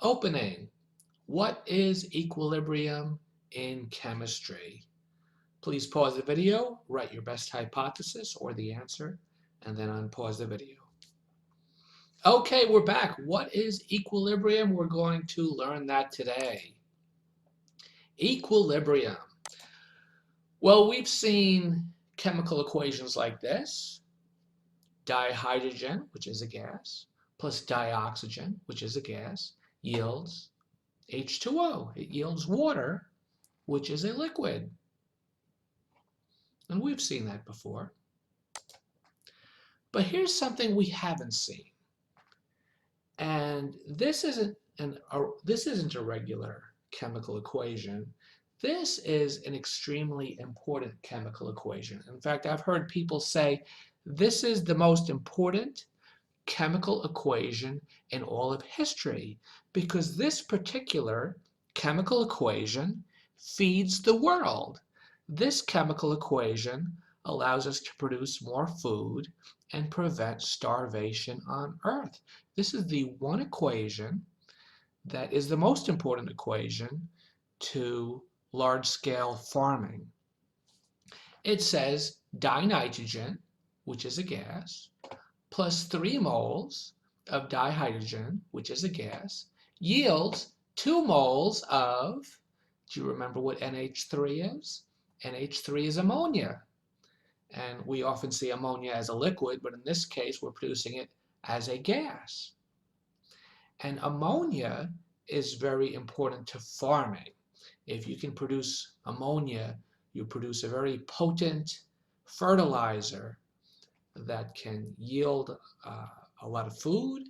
Opening. What is equilibrium in chemistry? Please pause the video, write your best hypothesis or the answer, and then unpause the video. Okay, we're back. What is equilibrium? We're going to learn that today. Equilibrium. Well, we've seen chemical equations like this. Dihydrogen, which is a gas, plus dioxygen, which is a gas, yields H2O. It yields water, which is a liquid. And we've seen that before. But here's something we haven't seen. And this isn't a regular chemical equation. This is an extremely important chemical equation. In fact, I've heard people say this is the most important chemical equation in all of history because this particular chemical equation feeds the world. This chemical equation allows us to produce more food and prevent starvation on Earth. This is the one equation that is the most important equation to large-scale farming. It says dinitrogen, which is a gas, plus 3 moles of dihydrogen, which is a gas, yields 2 moles of, do you remember what NH3 is? NH3 is ammonia. And we often see ammonia as a liquid, but in this case, we're producing it as a gas. And ammonia is very important to farming. If you can produce ammonia, you produce a very potent fertilizer that can yield a lot of food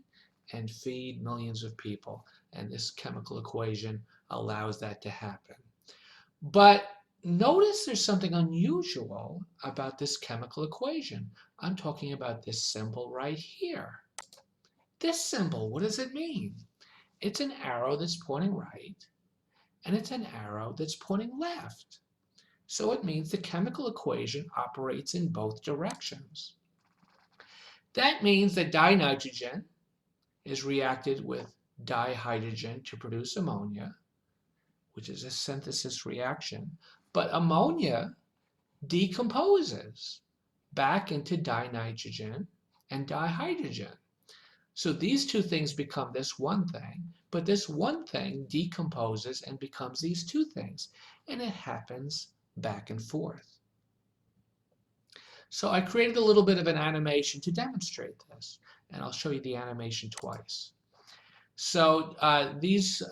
and feed millions of people. And this chemical equation allows that to happen. But notice there's something unusual about this chemical equation. I'm talking about this symbol right here. This symbol, what does it mean? It's an arrow that's pointing right, and it's an arrow that's pointing left. So it means the chemical equation operates in both directions. That means that dinitrogen is reacted with dihydrogen to produce ammonia, which is a synthesis reaction. But ammonia decomposes back into dinitrogen and dihydrogen. So these two things become this one thing, but this one thing decomposes and becomes these two things, and it happens back and forth. So I created a little bit of an animation to demonstrate this, and I'll show you the animation twice. So these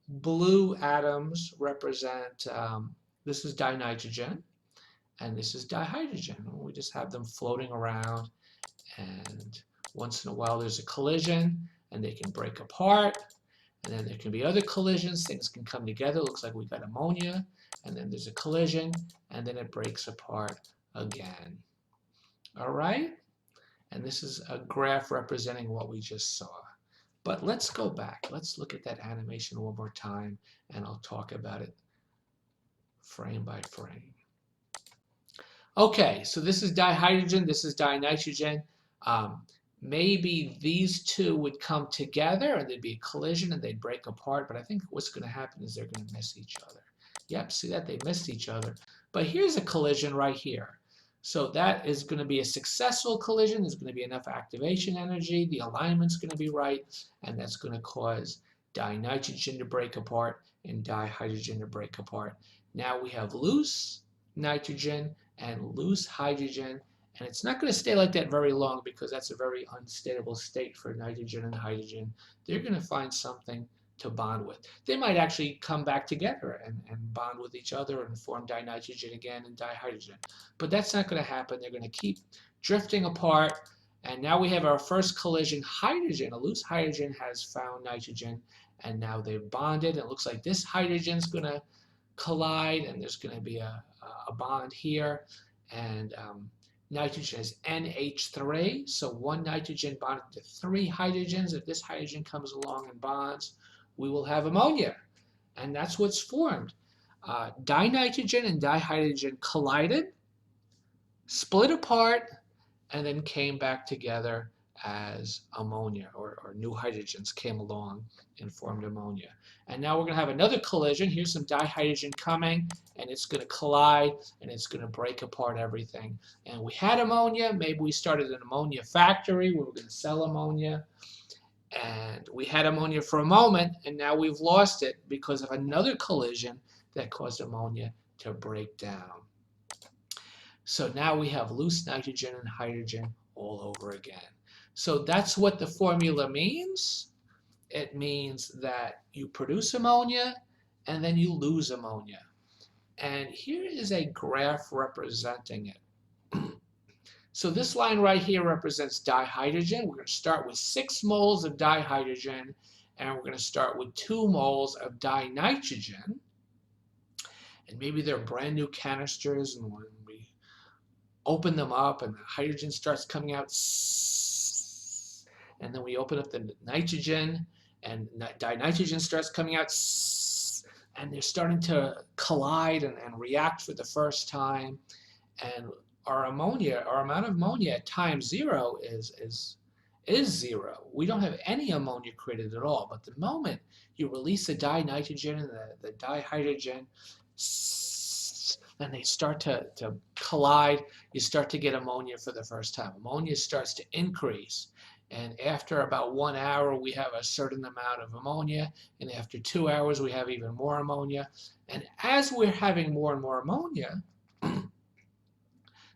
blue atoms represent, this is dinitrogen, and this is dihydrogen. We just have them floating around, and once in a while there's a collision, and they can break apart, and then there can be other collisions. Things can come together. Looks like we got ammonia, and then there's a collision, and then it breaks apart again. All right? And this is a graph representing what we just saw. But let's go back. Let's look at that animation one more time, and I'll talk about it frame by frame. Okay, so this is dihydrogen, this is dinitrogen. Maybe these two would come together and there'd be a collision and they'd break apart, but I think what's going to happen is they're going to miss each other. Yep, see that? They missed each other. But here's a collision right here. So that is going to be a successful collision. There's going to be enough activation energy. The alignment's going to be right, and that's going to cause dinitrogen to break apart and dihydrogen to break apart. Now we have loose nitrogen and loose hydrogen, and it's not going to stay like that very long because that's a very unstable state for nitrogen and hydrogen. They're going to find something to bond with. They might actually come back together and bond with each other and form dinitrogen again and dihydrogen. But that's not going to happen. They're going to keep drifting apart. And now we have our first collision. Hydrogen, a loose hydrogen has found nitrogen, and now they've bonded. It looks like this hydrogen's going to collide, and there's going to be a bond here. And nitrogen is NH3, so one nitrogen bonded to 3 hydrogens. If this hydrogen comes along and bonds, we will have ammonia, and that's what's formed. Dinitrogen and dihydrogen collided, split apart, and then came back together as ammonia, or new hydrogens came along and formed ammonia. And now we're going to have another collision. Here's some dihydrogen coming, and it's going to collide, and it's going to break apart everything. And we had ammonia. Maybe we started an ammonia factory where we're going to sell ammonia. And we had ammonia for a moment, and now we've lost it because of another collision that caused ammonia to break down. So now we have loose nitrogen and hydrogen all over again. So that's what the formula means. It means that you produce ammonia and then you lose ammonia. And here is a graph representing it. So this line right here represents dihydrogen. We're going to start with 6 moles of dihydrogen, and we're going to start with 2 moles of dinitrogen. And maybe they're brand new canisters, and when we open them up and the hydrogen starts coming out, and then we open up the nitrogen and dinitrogen starts coming out, and they're starting to collide and react for the first time. And our amount of ammonia at time 0 is 0. We don't have any ammonia created at all. But the moment you release the dinitrogen and the dihydrogen, and they start to collide, you start to get ammonia for the first time. Ammonia starts to increase. And after about 1 hour, we have a certain amount of ammonia. And after 2 hours, we have even more ammonia. And as we're having more and more ammonia,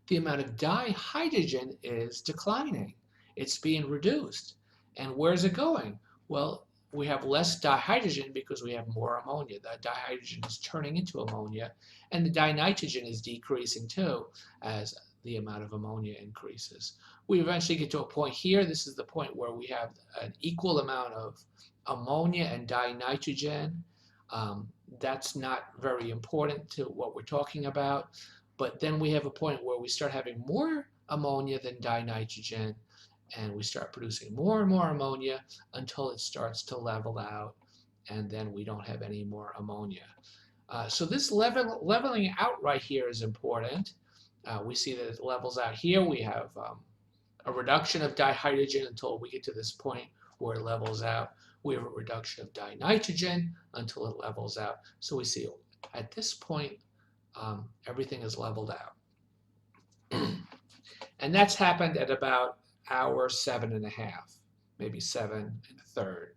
the amount of dihydrogen is declining. It's being reduced. And where's it going? Well, we have less dihydrogen because we have more ammonia. The dihydrogen is turning into ammonia, and the dinitrogen is decreasing too as the amount of ammonia increases. We eventually get to a point here. This is the point where we have an equal amount of ammonia and dinitrogen. That's not very important to what we're talking about. But then we have a point where we start having more ammonia than dinitrogen, and we start producing more and more ammonia until it starts to level out, and then we don't have any more ammonia. So this leveling out right here is important. We see that it levels out here. We have a reduction of dihydrogen until we get to this point where it levels out. We have a reduction of dinitrogen until it levels out. So we see at this point, everything is leveled out. And that's happened at about hour 7.5, maybe 7 1/3.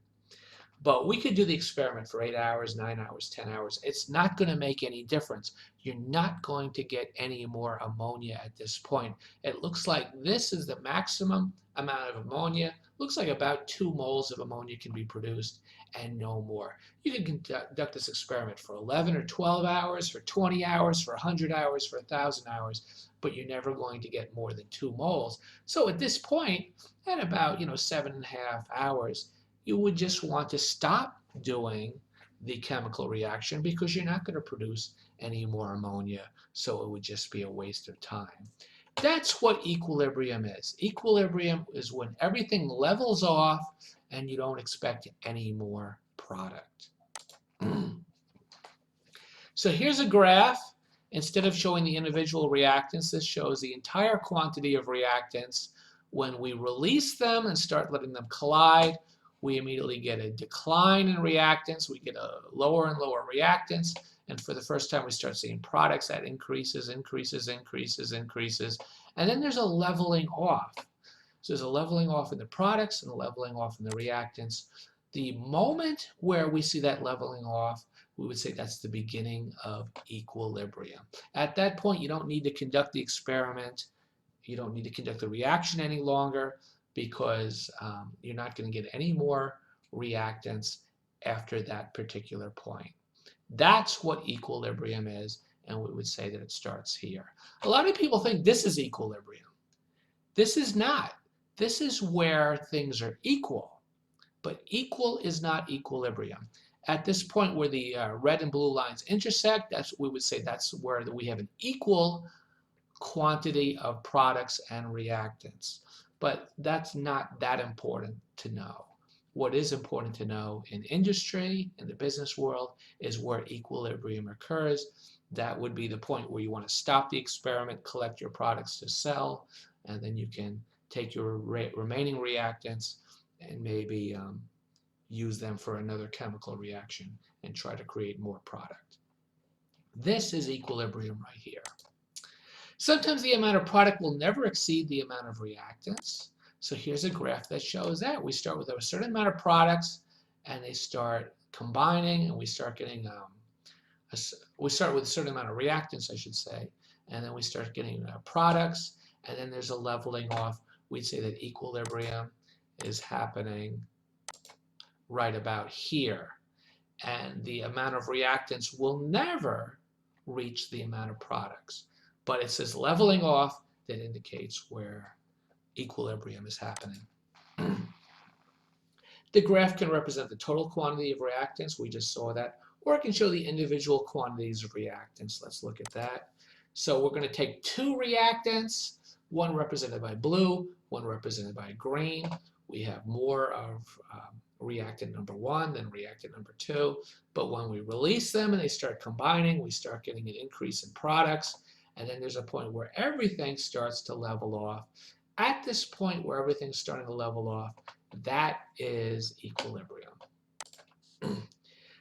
But we could do the experiment for 8 hours, 9 hours, 10 hours. It's not going to make any difference. You're not going to get any more ammonia at this point. It looks like this is the maximum amount of ammonia. Looks like about 2 moles of ammonia can be produced and no more. You can conduct this experiment for 11 or 12 hours, for 20 hours, for 100 hours, for 1,000 hours, but you're never going to get more than 2 moles. So at this point, at about 7.5 hours, you would just want to stop doing the chemical reaction because you're not going to produce any more ammonia, so it would just be a waste of time. That's what equilibrium is. Equilibrium is when everything levels off and you don't expect any more product. So here's a graph. Instead of showing the individual reactants, this shows the entire quantity of reactants. When we release them and start letting them collide, we immediately get a decline in reactants. We get a lower and lower reactants. And for the first time, we start seeing products that increases. And then there's a leveling off. So there's a leveling off in the products and a leveling off in the reactants. The moment where we see that leveling off, we would say that's the beginning of equilibrium. At that point, you don't need to conduct the experiment. You don't need to conduct the reaction any longer, because you're not going to get any more reactants after that particular point. That's what equilibrium is, and we would say that it starts here. A lot of people think this is equilibrium. This is not. This is where things are equal, but equal is not equilibrium. At this point where the red and blue lines intersect, we would say that's where we have an equal quantity of products and reactants. But that's not that important to know. What is important to know in industry, in the business world, is where equilibrium occurs. That would be the point where you want to stop the experiment, collect your products to sell, and then you can take your remaining reactants and maybe use them for another chemical reaction and try to create more product. This is equilibrium right here. Sometimes the amount of product will never exceed the amount of reactants. So here's a graph that shows that. We start with a certain amount of products, and they start combining, and we start getting, we start with a certain amount of reactants, I should say, and then we start getting products, and then there's a leveling off. We'd say that equilibrium is happening right about here. And the amount of reactants will never reach the amount of products. But it's this leveling off that indicates where equilibrium is happening. The graph can represent the total quantity of reactants. We just saw that. Or it can show the individual quantities of reactants. Let's look at that. So we're going to take two reactants, one represented by blue, one represented by green. We have more of reactant number 1 than reactant number 2. But when we release them and they start combining, we start getting an increase in products. And then there's a point where everything starts to level off. At this point where everything's starting to level off, that is equilibrium.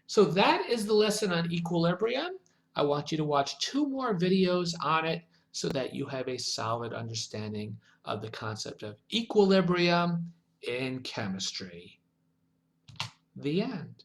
So that is the lesson on equilibrium. I want you to watch 2 more videos on it so that you have a solid understanding of the concept of equilibrium in chemistry. The end.